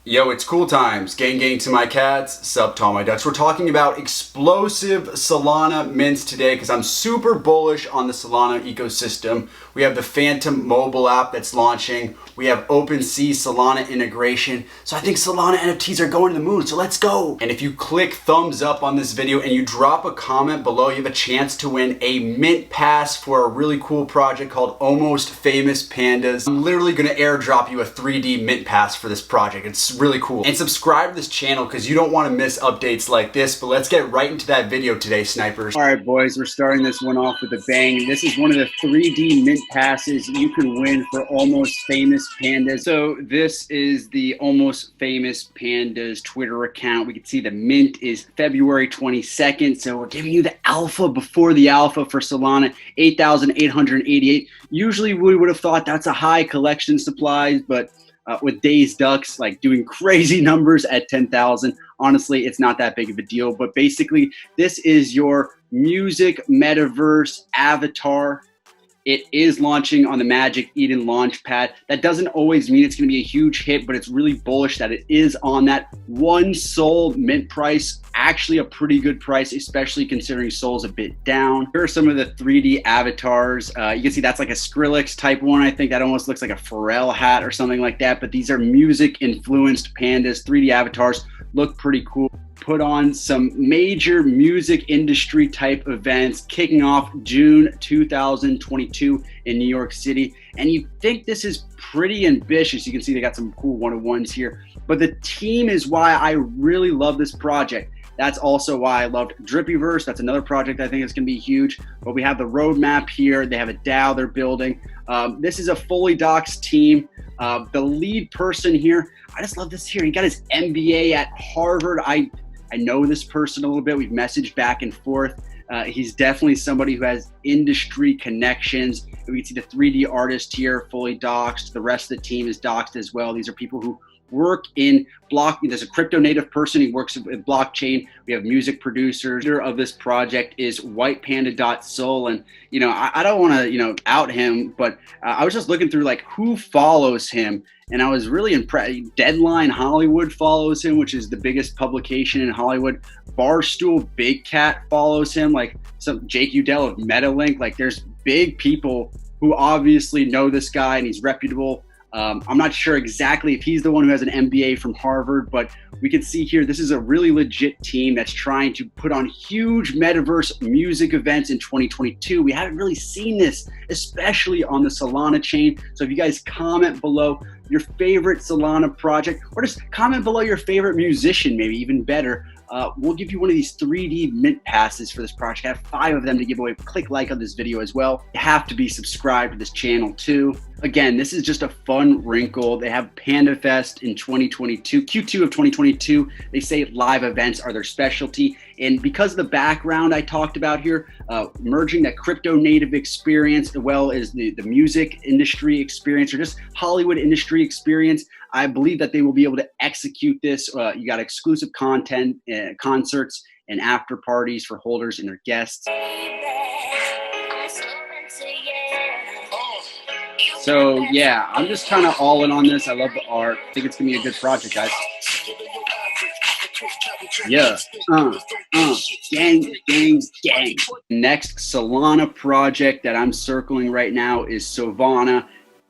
Yo, it's cool times. Gang gang to my cats, sup to all my ducks. We're talking about explosive Solana mints today because I'm super bullish on the Solana ecosystem. We have the Phantom mobile app that's launching. We have OpenSea Solana integration. So I think Solana NFTs are going to the moon, so let's go. And if you click thumbs up on this video and you drop a comment below, you have a chance to win a mint pass for a really cool project called Almost Famous Pandas. I'm literally gonna airdrop you a 3D mint pass for this project. It's really cool. And subscribe to this channel because you don't want to miss updates like this. But let's get right into that video today, snipers. All right, boys, we're starting this one off with a bang. This is one of the 3D mint passes you can win for Almost Famous Pandas. So this is the Almost Famous Pandas Twitter account. We can see the mint is February 22nd. So we're giving you the alpha before the alpha for Solana, 8,888. Usually we would have thought that's a high collection supplies, but with Days Ducks like doing crazy numbers at 10,000. Honestly, it's not that big of a deal, but basically this is your music metaverse avatar. It is launching on the Magic Eden launchpad. That doesn't always mean it's gonna be a huge hit, but it's really bullish that it is on that. One Sol mint price, actually a pretty good price, especially considering Sol's a bit down. Here are some of the 3D avatars. You can see that's like a Skrillex type one. I think that almost looks like a Pharrell hat or something like that, but these are music influenced pandas. 3D avatars look pretty cool. Put on some major music industry type events kicking off June 2022 in New York City. And you think this is pretty ambitious. You can see they got some cool one-on-ones here, but the team is why I really love this project. That's also why I loved Drippyverse. That's another project I think is gonna be huge. But we have the roadmap here. They have a DAO they're building. This is a fully doxed team. The lead person here, I just love this here. He got his MBA at Harvard. I know this person a little bit. We've messaged back and forth. He's definitely somebody who has industry connections. We can see the 3D artist here, fully doxed. The rest of the team is doxed as well. These are people who work in there's a crypto native person, he works with blockchain. We have music producers. The leader of this project is whitepanda.sol. And I don't want to out him, but I was just looking through like who follows him, and I was really impressed. Deadline Hollywood follows him, which is the biggest publication in Hollywood. Barstool Big Cat follows him, like some Jake Udell of MetaLink. Like there's big people who obviously know this guy and he's reputable. I'm not sure exactly if he's the one who has an MBA from Harvard, but we can see here, this is a really legit team that's trying to put on huge metaverse music events in 2022. We haven't really seen this, especially on the Solana chain. So if you guys comment below your favorite Solana project, or just comment below your favorite musician, maybe even better, we'll give you one of these 3D mint passes for this project. I have 5 of them to give away. Click like on this video as well. You have to be subscribed to this channel too. Again, this is just a fun wrinkle. They have Panda Fest in 2022, Q2 of 2022. They say live events are their specialty. And because of the background I talked about here, merging that crypto native experience as well as the music industry experience, or just Hollywood industry experience, I believe that they will be able to execute this. You got exclusive content, concerts, and after parties for holders and their guests. So yeah, I'm just kind of all in on this. I love the art. I think it's gonna be a good project, guys. Yeah, gang, gang, gang. Next Solana project that I'm circling right now is Savannah.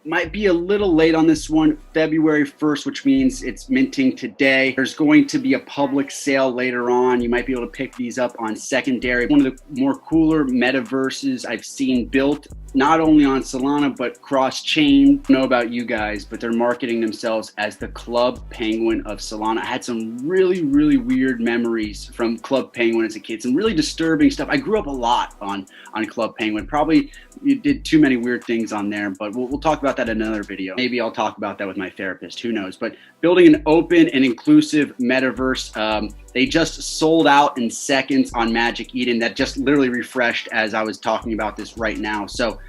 Might be a little late on this one, February 1st, which means it's minting today. There's going to be a public sale later on. You might be able to pick these up on secondary. One of the more cooler metaverses I've seen built, not only on Solana, but cross-chain. I don't know about you guys, but they're marketing themselves as the Club Penguin of Solana. I had some really, really weird memories from Club Penguin as a kid. Some really disturbing stuff. I grew up a lot on Club Penguin. Probably you did too many weird things on there, but we'll talk about that in another video. Maybe I'll talk about that with my therapist, who knows. But building an open and inclusive metaverse, they just sold out in seconds on Magic Eden. That just literally refreshed as I was talking about this right now. So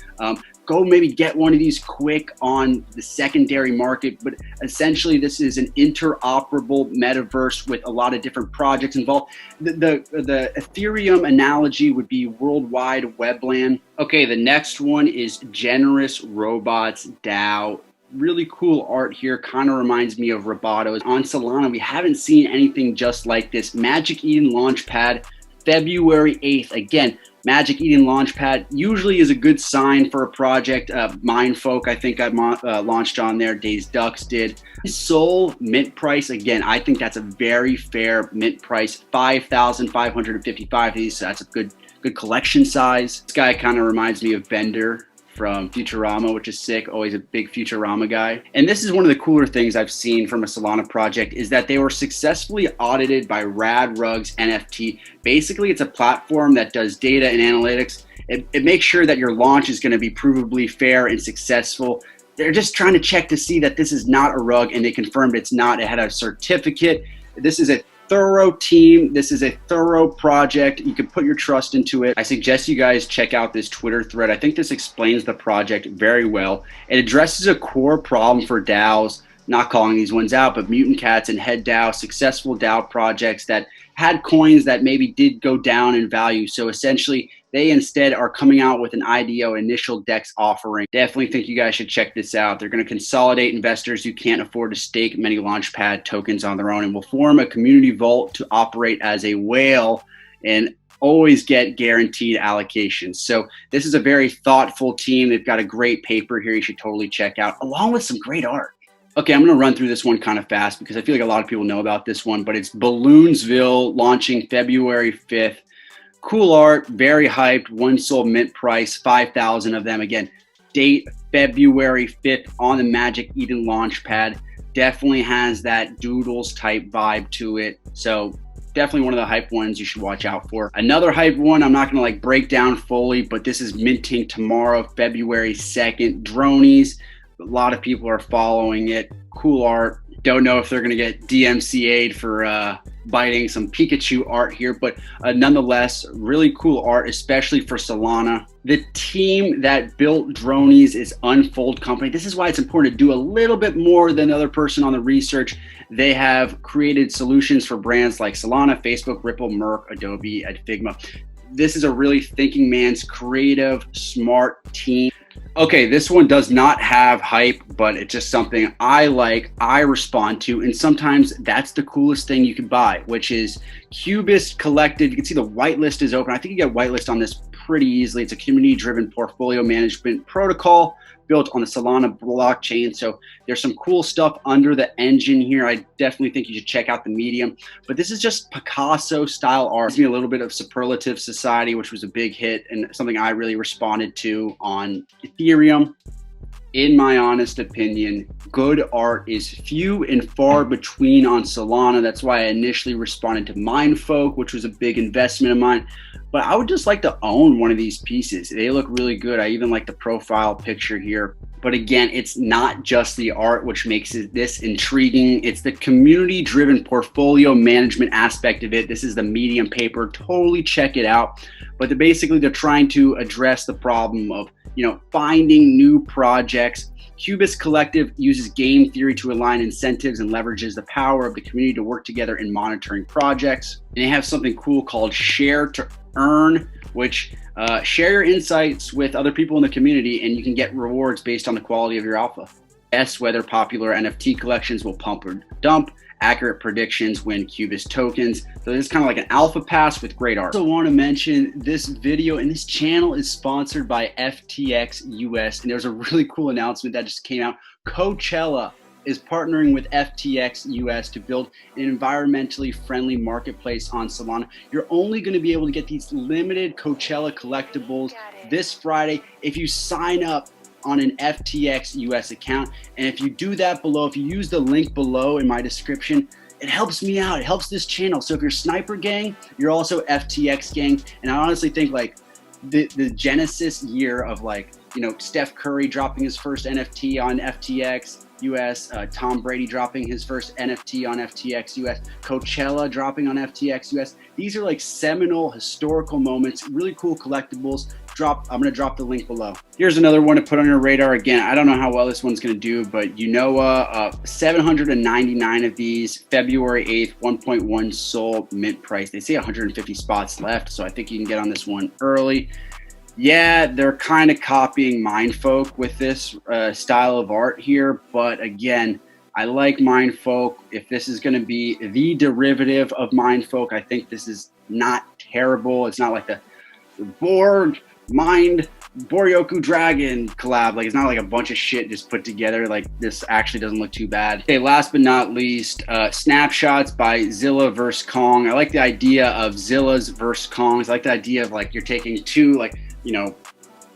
go maybe get one of these quick on the secondary market. But essentially this is an interoperable metaverse with a lot of different projects involved. The Ethereum analogy would be worldwide webland. Okay, the next one is Generous Robots DAO. really cool art here. Kind of reminds me of Robotos. On Solana, we haven't seen anything just like this. Magic Eden Launchpad, February 8th. Again, Magic Eden Launchpad usually is a good sign for a project. Mindfolk, I think I launched on there. Days Ducks did. Sol mint price, again, I think that's a very fair mint price. 5,555 of these, so that's a good collection size. This guy kind of reminds me of Bender from Futurama, which is sick. Always a big Futurama guy. And this is one of the cooler things I've seen from a Solana project is that they were successfully audited by Rad Rugs NFT. Basically, it's a platform that does data and analytics. It makes sure that your launch is going to be provably fair and successful. They're just trying to check to see that this is not a rug, and they confirmed it's not. It had a certificate. This is a thorough team. This is a thorough project. You can put your trust into it. I suggest you guys check out this Twitter thread. I think this explains the project very well. It addresses a core problem for DAOs, not calling these ones out, but Mutant Cats and headdao, successful DAO projects that had coins that maybe did go down in value. So essentially, they instead are coming out with an IDO initial DEX offering. Definitely think you guys should check this out. They're going to consolidate investors who can't afford to stake many Launchpad tokens on their own and will form a community vault to operate as a whale and always get guaranteed allocations. So this is a very thoughtful team. They've got a great paper here you should totally check out, along with some great art. Okay, I'm going to run through this one kind of fast because I feel like a lot of people know about this one, but it's Balloonsville launching February 5th. Cool art, very hyped, one sold mint price, 5,000 of them. Again, date February 5th on the Magic Eden Launchpad. Definitely has that doodles type vibe to it. So definitely one of the hype ones you should watch out for. Another hype one, I'm not going to break down fully, but this is minting tomorrow, February 2nd. Dronies. A lot of people are following it. Cool art. Don't know if they're going to get DMCA'd for biting some Pikachu art here, but nonetheless, really cool art, especially for Solana. The team that built Dronies is Unfold Company. This is why it's important to do a little bit more than the other person on the research. They have created solutions for brands like Solana, Facebook, Ripple, Merck, Adobe, and Figma. This is a really thinking man's creative, smart team. Okay, this one does not have hype, but it's just something I like, I respond to, and sometimes that's the coolest thing you can buy, which is Cubist Collective. You can see the whitelist is open. I think you get whitelist on this pretty easily. It's a community-driven portfolio management protocol built on the Solana blockchain. So there's some cool stuff under the engine here. I definitely think you should check out the medium. But this is just Picasso style art. It's a little bit of Superlative Society, which was a big hit and something I really responded to on Ethereum. In my honest opinion, good art is few and far between on Solana. That's why I initially responded to Mindfolk, which was a big investment of mine. But I would just like to own one of these pieces. They look really good. I even like the profile picture here. But again, it's not just the art which makes this intriguing. It's the community-driven portfolio management aspect of it. This is the Medium paper. Totally check it out. But they're trying to address the problem of finding new projects. Cubist Collective uses game theory to align incentives and leverages the power of the community to work together in monitoring projects. And they have something cool called Share to Earn, which share your insights with other people in the community and you can get rewards based on the quality of your alpha. Guess whether popular NFT collections will pump or dump. Accurate predictions win Cubist tokens. So this is kind of like an alpha pass with great art. I also want to mention this video and this channel is sponsored by FTX US. And there's a really cool announcement that just came out. Coachella is partnering with FTX US to build an environmentally friendly marketplace on Solana. You're only going to be able to get these limited Coachella collectibles this Friday if you sign up on an FTX US account. And if you do that below, if you use the link below in my description, it helps me out. It helps this channel. So if you're Sniper Gang, you're also FTX Gang. And I honestly think the genesis year of Steph Curry dropping his first NFT on FTX US, Tom Brady dropping his first NFT on FTX US, Coachella dropping on FTX US. These are seminal historical moments, really cool collectibles. I'm going to drop the link below. Here's another one to put on your radar. Again, I don't know how well this one's going to do, but 799 of these, February 8th, 1.1 sold mint price. They say 150 spots left, so I think you can get on this one early. Yeah, they're kind of copying Mindfolk with this style of art here, but again, I like Mindfolk. If this is going to be the derivative of Mindfolk, I think this is not terrible. It's not like the Borg Mind Boryoku Dragon collab. Like, it's not like a bunch of shit just put together. Like, this actually doesn't look too bad. Okay, last but not least, snapshots by Zilla vs Kong. I like the idea of Zillas versus Kongs. I like the idea of, like, you're taking two, like, you know,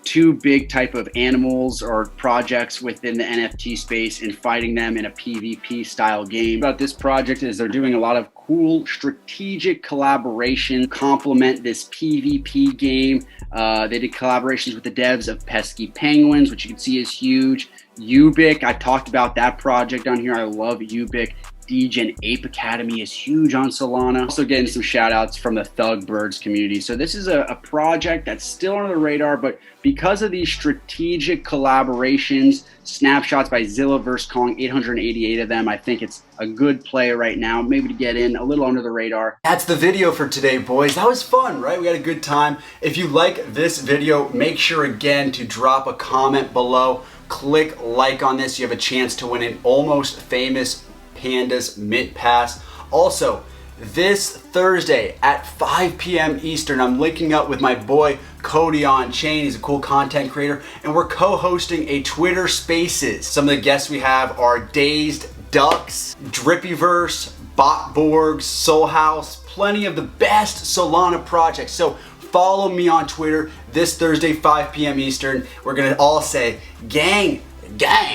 two big type of animals or projects within the NFT space and fighting them in a PvP style game. About this project is they're doing a lot of cool strategic collaboration complement this PvP game. They did collaborations with the devs of Pesky Penguins, which you can see is huge. Ubic, I talked about that project on here. I love Ubic. Degen Ape Academy is huge on Solana. Also getting some shout outs from the Thug Birds community. So this is a project that's still on the radar, but because of these strategic collaborations, snapshots by Zilla vs Kong, 888 of them, I think it's a good play right now, maybe to get in a little under the radar. That's the video for today, boys. That was fun, right? We had a good time. If you like this video, make sure again to drop a comment below. Click like on this. You have a chance to win an Almost Famous Pandas Mint Pass. Also, this Thursday at 5 p.m. Eastern, I'm linking up with my boy Cody on Chain. He's a cool content creator, and we're co-hosting a Twitter Spaces. Some of the guests we have are Dazed Ducks, Drippyverse, Botborgs, Soul House, plenty of the best Solana projects. So follow me on Twitter this Thursday, 5 p.m. Eastern. We're gonna all say, gang, gang.